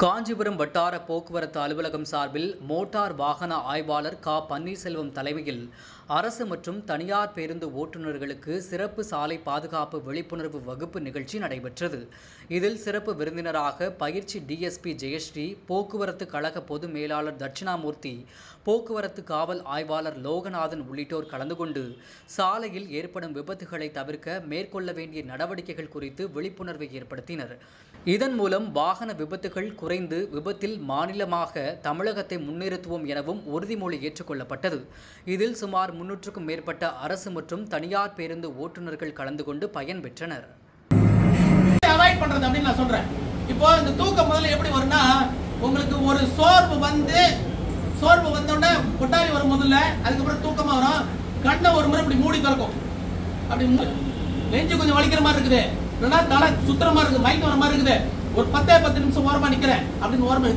காஞ்சிபுரம் வட்டார போக்குவரத்து அலுவலகம் சார்பில் மோட்டார் வாகன ஆய்வாளர் க. பன்னீர்செல்வம் தலைமையில் அரசு மற்றும் தனியார் பேருந்து ஓட்டுநர்களுக்கு சிறப்பு சாலை பாதுகாப்பு விழிப்புணர்வு வகுப்பு நிகழ்ச்சி நடைபெற்றது. இதில் சிறப்பு விருந்தினராக பயிற்சி டிஎஸ்பி ஜெயஸ்ரீ, போக்குவரத்து கழக பொது மேலாளர் தட்சிணாமூர்த்தி, போக்குவரத்து காவல் ஆய்வாளர் லோகநாதன் உள்ளிட்டோர் கலந்து கொண்டு சாலையில் ஏற்படும் விபத்துகளை தவிர்க்க மேற்கொள்ள வேண்டிய நடவடிக்கைகள் குறித்து விழிப்புணர்வை ஏற்படுத்தினர். இதன் மூலம் வாகன விபத்துகள் குறைந்து விபத்தில் மாநிலமாக தமிழகத்தை முன்னிறுத்துவோம் எனவும் உறுதிமொழி ஏற்றுக்கொள்ளப்பட்டது. இதில் சுமார் 300க்கும் மேற்பட்ட அரசு மற்றும் தனியார் பேருந்து ஓட்டுநர்கள் கலந்து கொண்டு பயன்பெற்றனர். அவாய்ட் பண்றது அப்படின்னு நான் சொல்றேன். இப்போ இந்த தூக்கம் முதல்ல எப்படி வரும்னா, உங்களுக்கு ஒரு சோர்வு வந்தோடனே கொட்டாவி வரும் முதல்ல, அதுக்கப்புறம் தூக்கமா வரும். கண்ணை ஒரு முறை இப்படி மூடி திறக்கும், அப்படி நெஞ்சு கொஞ்சம் வலிக்கிற மாதிரி இருக்குது, இல்லைன்னா தலை சுத்துற மாதிரி இருக்குது, மயக்கம் வர மாதிரி இருக்குது. ஒரு 10 நிமிஷம் ஓரமா நிக்கிறேன் அப்படின்னு ஓரமா